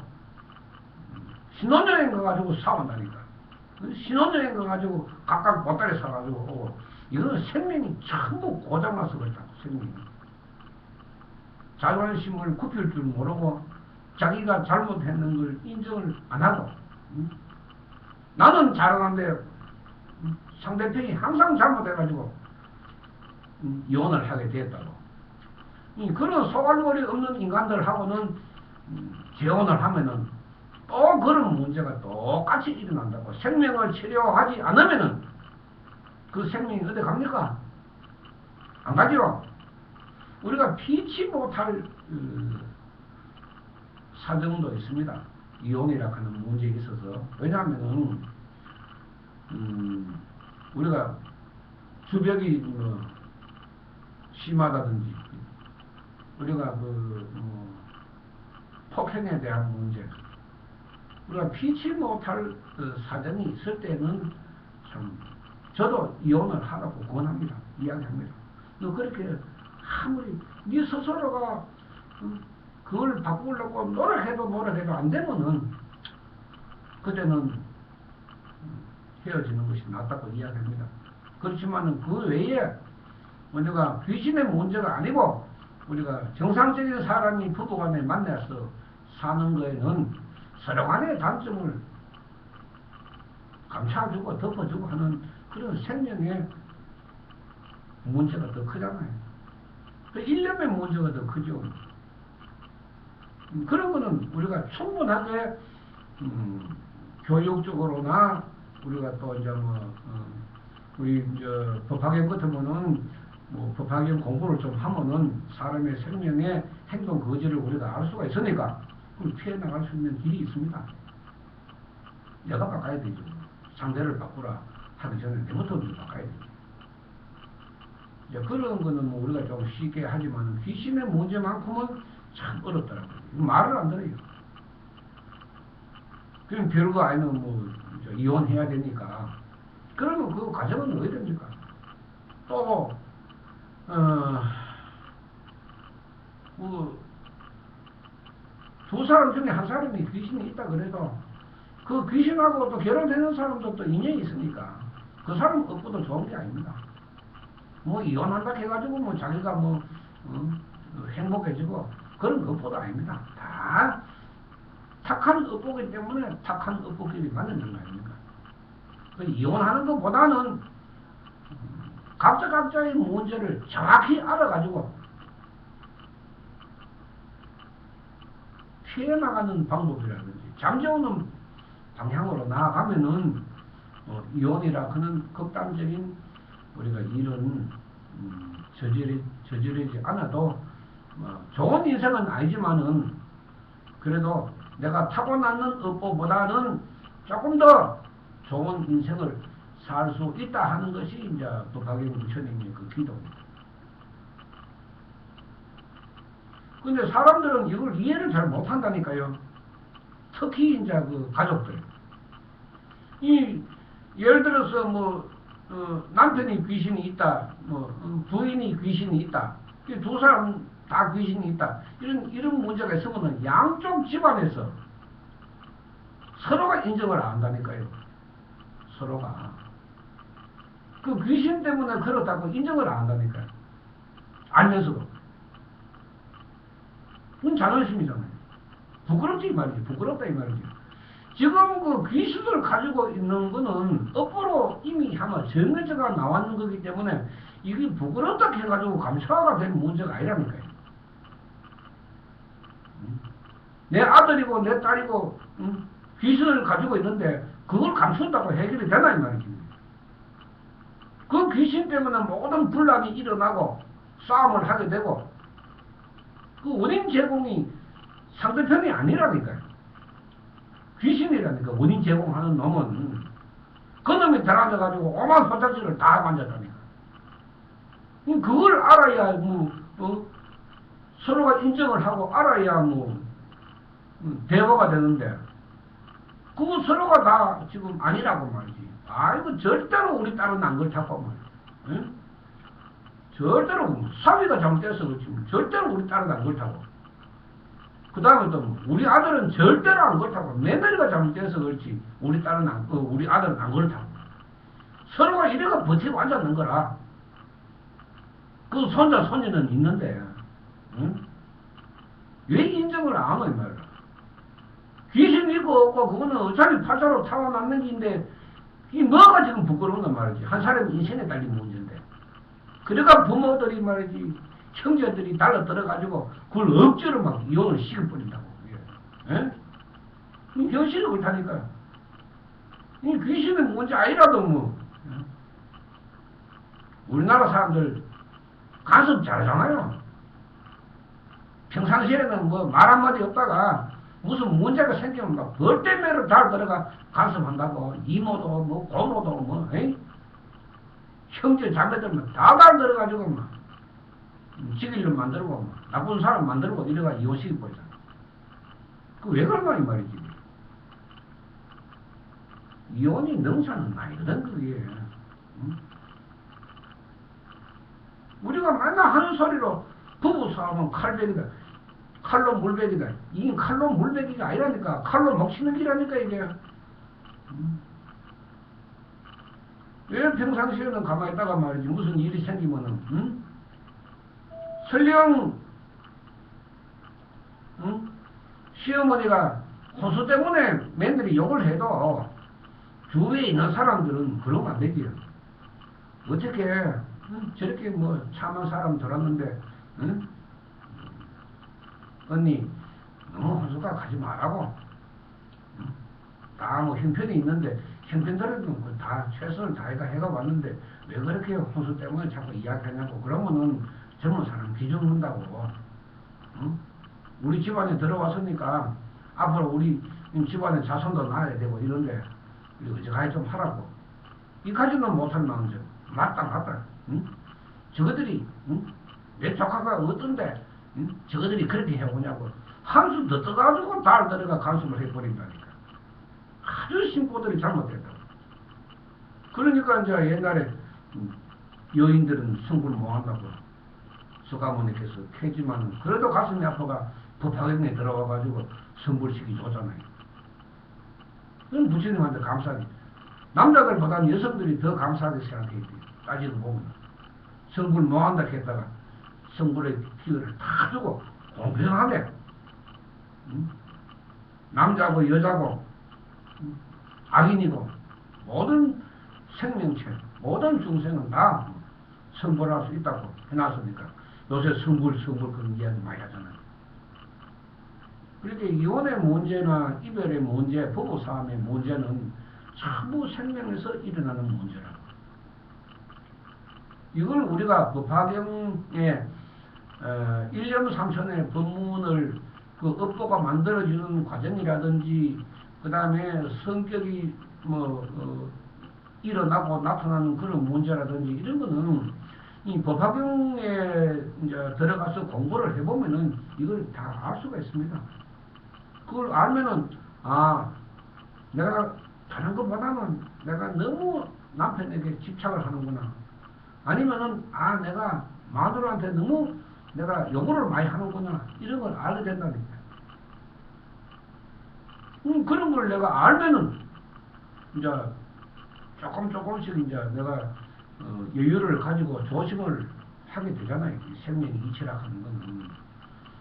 신혼여행 가가지고 싸운다니까. 신혼여행 가가지고 각각 보따리 사가지고 오고 이거는 생명이 전부 고장나서 그렇다. 생명이. 자존심을 굽힐 줄 모르고 자기가 잘못했는 걸 인정을 안 하고 나는 잘하는데 상대편이 항상 잘못해가지고 이혼을 하게 됐다고. 그런 소갈머리 없는 인간들하고는 재혼을 하면은 또 그런 문제가 똑같이 일어난다고. 생명을 치료하지 않으면은 그 생명이 어디 갑니까? 안 가지요. 우리가 피치 못할 사정도 있습니다. 이혼이라 하는 문제에 있어서. 왜냐하면은 우리가 주벽이 심하다든지 우리가 폭행에 대한 문제 우리가 피치 못할 사정이 있을 때는 참 저도 이혼을 하라고 권합니다. 이야기합니다. 너 그렇게 아무리 네 스스로가 그걸 바꾸려고 노력해도 안 되면은 그때는 헤어지는 것이 낫다고 이야기합니다. 그렇지만은 그 외에 우리가 귀신의 문제가 아니고 우리가 정상적인 사람이 부부간에 만나서 사는 거에는 서로 간의 단점을 감춰주고 덮어주고 하는 그런 생명의 문제가 더 크잖아요. 그 일념의 문제가 더 크죠. 그런 거는 우리가 충분하게 교육적으로나 우리가 또 이제 우리 이제 법학연 같으면은 법학연 공부를 좀 하면은 사람의 생명의 행동 거지를 우리가 알 수가 있으니까 피해 나갈 수 있는 길이 있습니다. 내가 바꿔야 되죠. 상대를 바꾸라 하기 전에 내부터 바꿔야 되죠. 이제 그런 거는 우리가 좀 쉽게 하지만 귀신의 문제만큼은 참 어렵더라고요. 말을 안 들어요. 그럼 별거 아니면 이혼해야 되니까. 그러면 그 과정은 어떻게 됩니까? 또, 두 사람 중에 한 사람이 귀신이 있다 그래도 그 귀신하고 또 결혼되는 사람도 또 인연이 있으니까 그 사람 업보도 좋은 게 아닙니다. 이혼한다 해가지고 자기가 행복해지고 그런 것보다 아닙니다. 다 착한 업보기 때문에 착한 업보끼리 만나는 거 아닙니까? 이혼하는 것보다는 각자의 문제를 정확히 알아가지고 피해 나가는 방법이라든지 잠재우는 방향으로 나아가면은 이혼이라 그는 극단적인 우리가 일은 저지르지 않아도 좋은 인생은 아니지만은 그래도 내가 타고나는 업보보다는 조금 더 좋은 인생을 살 수 있다 하는 것이 이제 법학의 부처님의 그 기도입니다. 근데 사람들은 이걸 이해를 잘 못한다니까요. 특히 이제 그 가족들. 예를 들어서 남편이 귀신이 있다, 부인이 귀신이 있다, 두 사람 다 귀신이 있다. 이런 문제가 있으면 양쪽 집안에서 서로가 인정을 안 한다니까요. 서로가. 그 귀신 때문에 그렇다고 인정을 안 한다니까요. 알면서도. 그건 자존심이잖아요. 부끄럽지 이 말이지. 부끄럽다 이 말이지. 지금 그 귀신을 가지고 있는 거는 업보로 이미 아마 정해져가 나왔는 거기 때문에 이게 부끄럽다 해가지고 감사가 된 문제가 아니라니까요. 내 아들이고 내 딸이고 귀신을 가지고 있는데 그걸 감춘다고 해결이 되나 이 말이지. 그 귀신 때문에 모든 분란이 일어나고 싸움을 하게 되고 그 원인 제공이 상대편이 아니라니까요. 귀신이라니까. 원인 제공하는 놈은 그 놈이 들어앉아가지고 오만 소짝지를 다 만졌다니까. 그걸 알아야 서로가 인정을 하고 알아야 대화가 되는데 그거 서로가 다 지금 아니라고 말이지. 이거 절대로 우리 딸은 안 그렇다고 말이야. 응? 절대로 사위가 잘못돼서 그렇지 절대로 우리 딸은 안 그렇다고. 그 다음에 또 우리 아들은 절대로 안 그렇다고. 며느리가 잘못돼서 그렇지 우리 딸은 우리 아들은 안 그렇다고. 서로가 이래가 버티고 앉았는 거라. 그 손자 손녀는 있는데 응? 왜 인정을 안 해 말이야. 귀신 있고 없고 그거는 어차피 팔자로 타고났는 게인데 이 뭐가 지금 부끄러운 건 말이지. 한 사람의 인생에 달린 문제인데. 그러니까 부모들이 말이지 형제들이 달라들어가지고 그걸 억지로 막 이혼을 시켜버린다고. 예? 이 현실이 그렇다니까요. 이 귀신은 뭔지 아니라도 우리나라 사람들 간섭 잘하잖아요. 평상시에는 말 한마디 없다가 무슨 문제가 생기면 막 벌떼매로 잘 들어가 간섭한다고. 이모도 고모도 형제 자매들만 다 들어가지고 지기를 만들고 나쁜 사람 만들고 이래가 이혼시켜 버리잖아. 그 왜 그런가 이 말이지. 이혼이 능사는 아니거든, 그게. 응? 우리가 맨날 하는 소리로 부부싸움은 칼배기다. 칼로 물배기다. 이게 칼로 물배기가 아니라니까. 칼로 먹히는 기라니까, 이게. 응? 왜 평상시에는 가만히 있다가 말이지. 무슨 일이 생기면은, 응? 설령, 응? 시어머니가 호수 때문에 며느리 욕을 해도 주위에 있는 사람들은 그러면 안 되지. 어떻게, 응? 저렇게 뭐 참한 사람 들었는데, 응? 언니, 너무 호수가 가지 말라고. 응? 다 뭐 형편이 있는데, 형편들은 다 최선을 다해가 해가 왔는데, 왜 그렇게 호수 때문에 자꾸 이야기하냐고. 그러면은 젊은 사람 기죽는다고. 응? 우리 집안에 들어왔으니까 앞으로 우리 집안에 자손도 낳아야 되고 이런데 우리 어찌가히 좀 하라고. 이까지는 못할 망정. 맞다. 응? 저거들이 응? 내 조카가 어떤데 응? 저거들이 그렇게 해오냐고 한숨 더 떠가지고 달 들어가 간섭을 해버린다니까. 아주 신고들이 잘못됐다고. 그러니까 이제 옛날에 여인들은 성불 못한다고 서가모니께서 캐지만 그래도 가슴이 아파가 법화경에 들어와가지고 성불시키 줬잖아요. 그건 부처님한테 감사하게. 남자들보다는 여성들이 더 감사하게 생각했대요. 따지고 보면. 성불 못한다 했다가 성불의 기회를 다 주고 공평하게 남자고 여자고 악인이고 모든 생명체 모든 중생은 다 성불할 수 있다고 해놨으니까 요새 성불 그런 이야기 많이 하잖아요. 그렇게 이혼의 문제나 이별의 문제, 부부싸움의 문제는 전부 생명에서 일어나는 문제라고. 이걸 우리가 법화경에 일념삼천의 법문을 그 업보가 만들어지는 과정이라든지 그 다음에 성격이 일어나고 나타나는 그런 문제라든지 이런 거는 이 법화경에 이제 들어가서 공부를 해보면은 이걸 다 알 수가 있습니다. 그걸 알면은 내가 다른 것보다는 내가 너무 남편에게 집착을 하는구나. 아니면은 내가 마누라한테 너무 내가 요구를 많이 하는구나. 이런 걸 알게 된다니까. 그런 걸 내가 알면은 이제 조금씩 이제 내가 여유를 가지고 조심을 하게 되잖아요. 생명이 이치락하는 거는.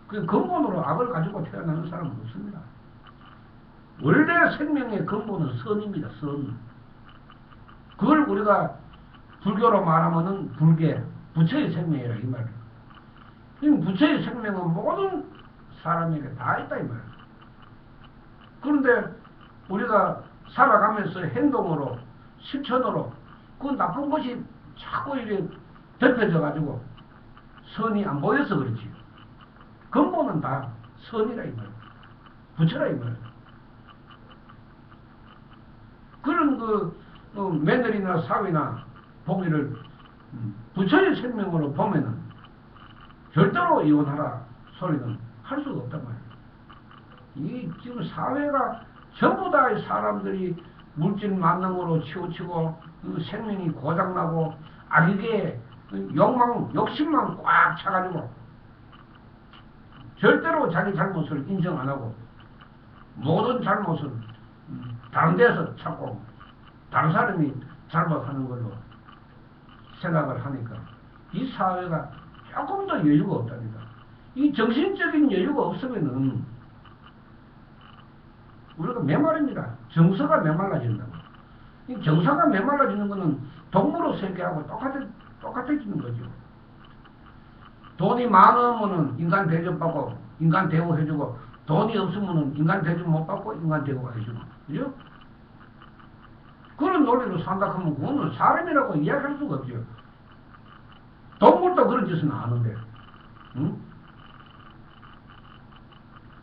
그 근본으로 악을 가지고 태어나는 사람은 없습니다. 원래 생명의 근본은 선입니다. 선. 그걸 우리가 불교로 말하면은 불계, 부처의 생명이라 이 말이에요. 부처의 생명은 모든 사람에게 다 있다 이 말이에요. 그런데 우리가 살아가면서 행동으로 실천으로 그 나쁜 것이 자꾸 이렇게 덮여져 가지고 선이 안 보여서 그렇지. 근본은 다 선이라 이 말이에요. 부처라 이 말이에요. 그런 며느리나 사위나 보기를 부처의 생명으로 보면은 절대로 이혼하라 소리는 할 수가 없단 말이에요. 이 지금 사회가 전부 다 사람들이 물질 만능으로 치우치고 생명이 고장나고 악에게 욕심만 꽉 차가지고 절대로 자기 잘못을 인정 안 하고 모든 잘못은 다른 데서 찾고 다른 사람이 잘못하는 걸로 생각을 하니까 이 사회가 조금 더 여유가 없다니까. 이 정신적인 여유가 없으면은 우리가 메말입니다. 정서가 메말라진다고. 이 정서가 메말라지는 거는 동물의 세계하고 똑같아지는 거죠. 돈이 많으면은 인간 대접받고 인간 대우해주고 돈이 없으면은 인간 대접 못 받고 인간 대우가 해주고 그죠? 그런 논리로 산다 하면 그거는 사람이라고 이야기할 수가 없죠. 동물도 그런 짓은 안 하는데 응?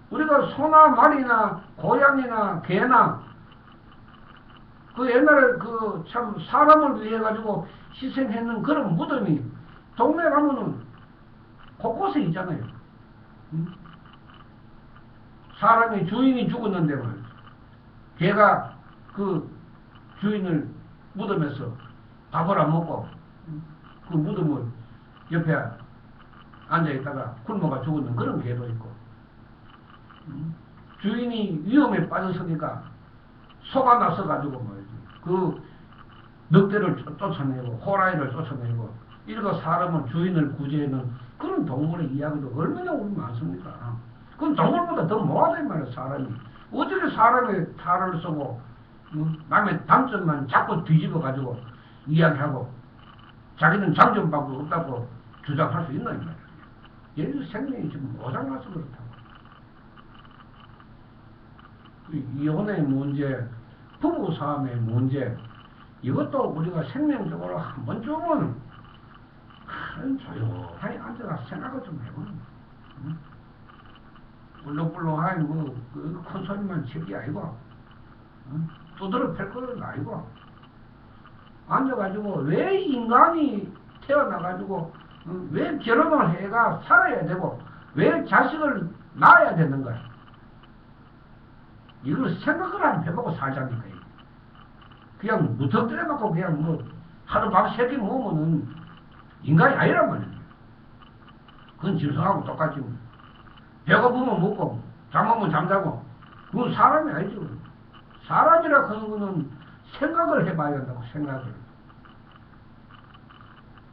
우리가 소나 말이나 고양이나 개나 그 옛날에 그 참 사람을 위해 가지고 희생했는 그런 무덤이 동네 가면은 곳곳에 있잖아요. 응? 사람이 주인이 죽었는데 말이죠. 개가 그 주인을 무덤에서 밥을 안 먹고 그 무덤을 옆에 앉아있다가 굶어가 죽었는 그런 개도 있고, 주인이 위험에 빠졌으니까 속아 났어가지고 말이지 그 늑대를 쫓아내고 호랑이를 쫓아내고 이러고 사람은 주인을 구제하는 그런 동물의 이야기도 얼마나 우리 많습니까? 그건 동물보다 더 못하다 이 말이야. 사람이 어떻게 사람의 탈을 쓰고 남의 단점만 자꾸 뒤집어 가지고 이야기하고 자기는 장점밖에 없다고 주장할 수 있나 이 말이야. 얘들 생명이 지금 고장나서 그렇다고. 이혼의 문제, 부부싸움의 문제, 이것도 우리가 생명적으로 한 번쯤은 조용하게 앉아서 생각을 좀 해보는 거야. 울렁불렁하게 큰 소리만 칠 게 아니고, 두드러 팰 것은 아니고, 앉아가지고 왜 인간이 태어나가지고 왜 결혼을 해가 살아야 되고 왜 자식을 낳아야 되는 거야. 이걸 생각을 안 해보고 살자니까. 그냥 무턱대고 그냥 하루 밥 3끼 먹으면은 인간이 아니란 말이야. 그건 짐승하고 똑같지. 배고프면 먹고 잠오면 잠자고 그건 사람이 아니죠. 사람이라 하는 거는 생각을 해봐야 한다고. 생각을.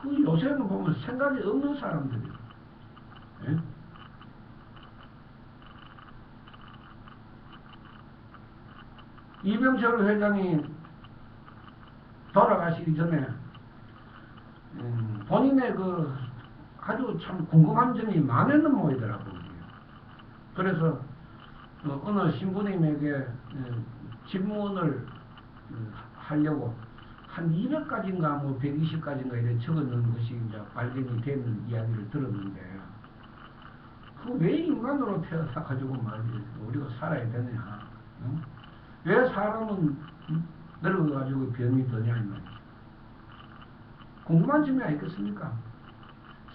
그 요새는 보면 생각이 없는 사람들이에요. 예? 이병철 회장이 돌아가시기 전에 본인의 그 아주 참 궁금한 점이 많았는 모이더라고요. 그래서 어느 신부님에게 질문을 하려고 한 200가지인가 120가지인가 이렇게 적어놓은 것이 이제 발견이 되는 이야기를 들었는데, 그 왜 인간으로 태어나가지고 말이지 우리가 살아야 되느냐? 응? 왜 사람은 늙어가지고 병이 드냐 이 말이지. 궁금한 점이 아니겠습니까?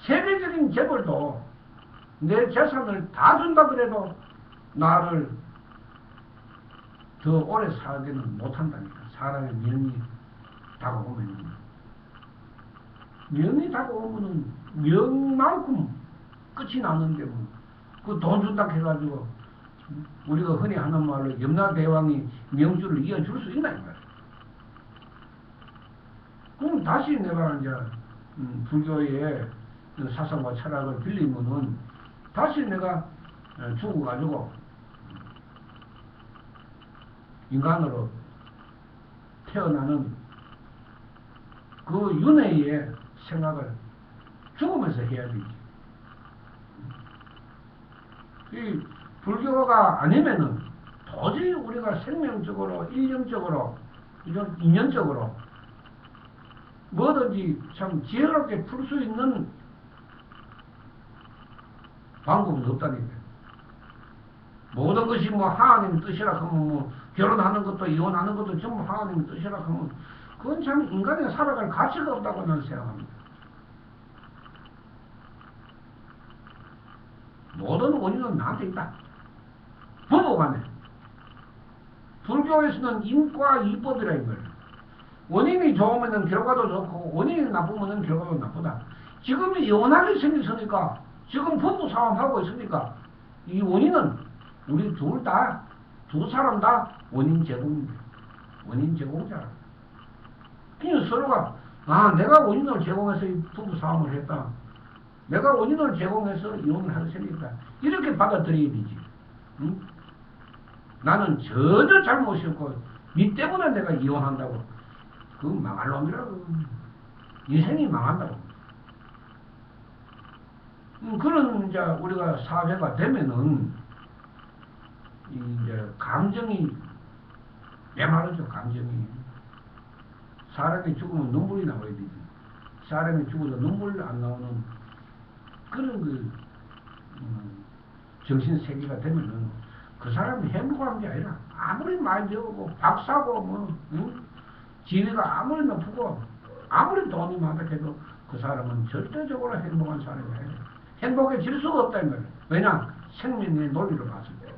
세계적인 재벌도 내 재산을 다 준다 그래도 나를 더 오래 살게는 못한다니까. 사람의 명이 다가오면, 명이 다가오면은 명만큼 끝이 나는데 그 돈 준다 해가지고 우리가 흔히 하는 말로 염라대왕이 명주를 이어줄 수 있나 이 말이야. 그럼 다시 내가 이제 불교의 사상과 철학을 빌리면은 다시 내가 죽어가지고 인간으로 태어나는 그 윤회의 생각을 죽으면서 해야 되지. 이 불교가 아니면은 도저히 우리가 생명적으로, 일념적으로, 이런 인연적으로 뭐든지 참 지혜롭게 풀 수 있는 방법은 없다니까. 모든 것이 하나님 뜻이라 하면 결혼하는 것도 이혼하는 것도 전부 하나님 뜻이라 하면 그건 참 인간이 살아갈 가치가 없다고 나는 생각합니다. 모든 원인은 나한테 있다. 부부간에. 불교에서는 인과 이법이라 이거예요. 원인이 좋으면 결과도 좋고 원인이 나쁘면 결과도 나쁘다. 지금 이혼하게 생겼으니까 지금 부부 싸움하고 있으니까 이 원인은 우리 두 사람 다 원인 제공입니다. 원인 제공자. 그냥 서로가 내가 원인을 제공해서 이 부부 싸움을 했다. 내가 원인을 제공해서 이혼을 하게 생겼다. 이렇게 받아들여야 되지. 응? 나는 전혀 잘못이었고 니 때문에 내가 이혼한다고. 그건 망할 놈이라고. 인생이 망한다고. 그런 이제 우리가 사회가 되면은 이제 감정이 메마르죠. 감정이. 사람이 죽으면 눈물이 나와야 되지. 사람이 죽어도 눈물 안 나오는 그런 정신 세계가 되면은 그 사람이 행복한 게 아니라 아무리 많이 배우고 박사고 지위가 아무리 높고 아무리 돈이 많다 해도 그 사람은 절대적으로 행복한 사람이 아니라 행복해질 수가 없다 이 말이야. 왜냐? 생명의 논리로 봤을 때.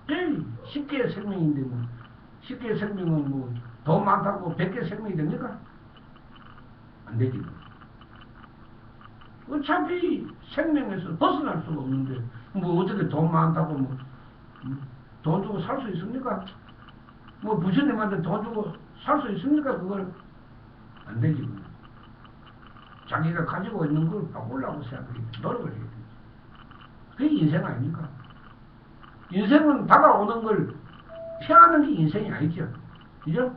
10개의 생명인데 10개의 생명은 돈 많다고 100개 생명이 됩니까? 안 되지. 어차피 생명에서 벗어날 수가 없는데 뭐 어떻게 돈 많다고 뭐 돈 주고 살 수 있습니까? 뭐 부처님한테 돈 주고 살 수 있습니까? 그걸 안 되지. 자기가 가지고 있는 걸 바꾸려고 생각해 노력을 해야 되지. 그게 인생 아닙니까? 인생은 다가오는 걸 피하는 게 인생이 아니죠. 그죠?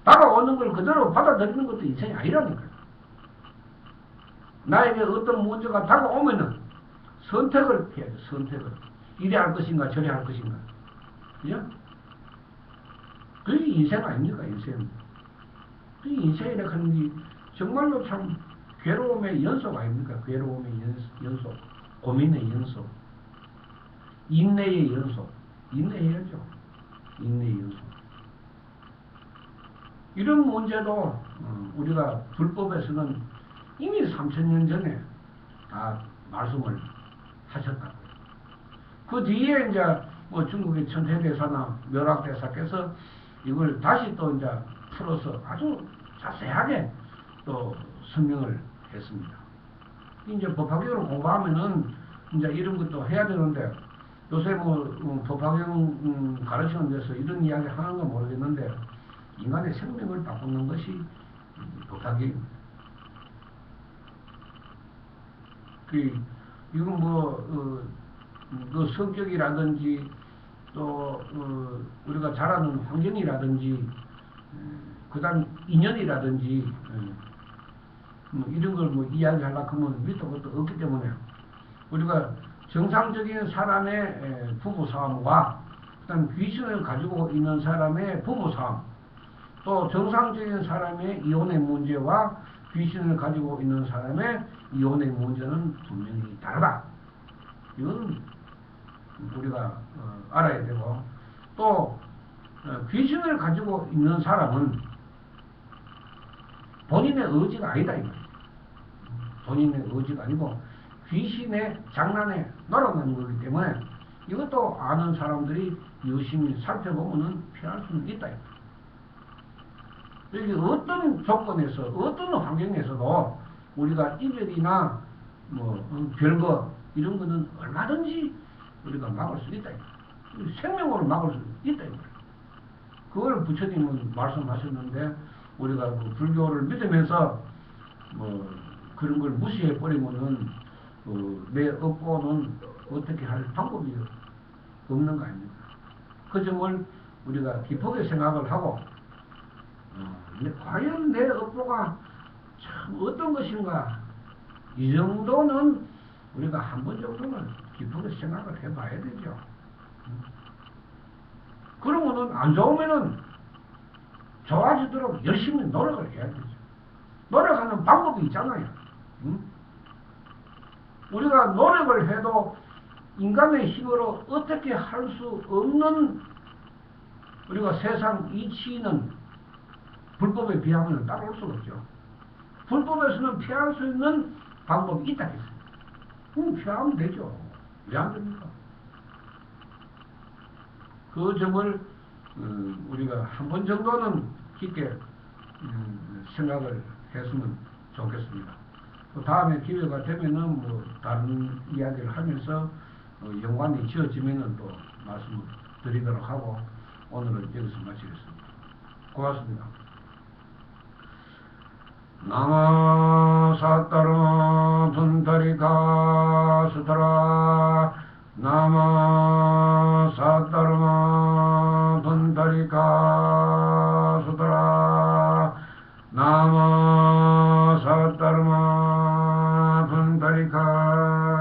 다가오는 걸 그대로 받아들이는 것도 인생이 아니라니까요. 나에게 어떤 문제가 다가오면은 선택을 해야죠. 선택을. 이래 할 것인가 저래 할 것인가. 그죠? 그게 인생 아닙니까? 인생. 그 인생이라 하는 게 정말로 참 괴로움의 연속 아닙니까? 괴로움의 연속. 고민의 연속. 인내의 연속. 인내해야죠. 인내의 연속. 이런 문제도 우리가 불법에서는 이미 3000년 전에 다 말씀을 하셨다고요. 그 뒤에 이제 뭐 중국의 천태대사나 묘락대사께서 이걸 다시 또 이제 풀어서 아주 자세하게 또 설명을 했습니다. 이제 법화경을 공부하면은 이제 이런 것도 해야 되는데 요새 뭐 법화경 가르치는 데서 이런 이야기 하는가 모르겠는데 인간의 생명을 바꾸는 것이 법화경입니다. 이건 그 성격이라든지 또 우리가 자라는 환경이라든지 그다음 인연이라든지 뭐 이런 걸 뭐 이야기하려고 하면 밑도 끝도 없기 때문에 우리가 정상적인 사람의 부부싸움과 그다음 귀신을 가지고 있는 사람의 부부싸움 또 정상적인 사람의 이혼의 문제와 귀신을 가지고 있는 사람의 이혼의 문제는 분명히 다르다. 이건 우리가 알아야 되고 또 귀신을 가지고 있는 사람은 본인의 의지가 아니다 이 말이에요. 본인의 의지가 아니고 귀신의 장난에 놀아나는 거기 때문에 이것도 아는 사람들이 유심히 살펴보면 피할 수는 있다. 여기 어떤 조건에서 어떤 환경에서도 우리가 이별이나 뭐 별거 이런 거는 얼마든지 우리가 막을 수 있다. 생명으로 막을 수 있다. 그걸 부처님은 말씀하셨는데 우리가 그 불교를 믿으면서 뭐 그런 걸 무시해 버리면은 내 업보는 어떻게 할 방법이 없는 거 아닙니까? 그 점을 우리가 깊게 생각을 하고 과연 내 업보가 참 어떤 것인가 이 정도는 우리가 한 번 정도는 깊게 생각을 해봐야 되죠. 그러면은 안 좋으면은 좋아지도록 열심히 노력을 해야 되죠. 노력하는 방법이 있잖아요. 우리가 노력을 해도 인간의 힘으로 어떻게 할 수 없는 우리가 세상 이치는 불법에 비하면 따라올 수가 없죠. 불법에서는 피할 수 있는 방법이 있다 했어요. 그럼 피하면 되죠. 왜 안 됩니까? 그 점을 우리가 한 번 정도는 깊게 생각을 했으면 좋겠습니다. 또 다음에 기회가 되면은 뭐 다른 이야기를 하면서 연관이 지어지면은 또 말씀을 드리도록 하고 오늘은 여기서 마치겠습니다. 고맙습니다. 나마 사따라 분타리카 수타라 나마 사따라 분타리카 수타라 나마 사따라 분타리카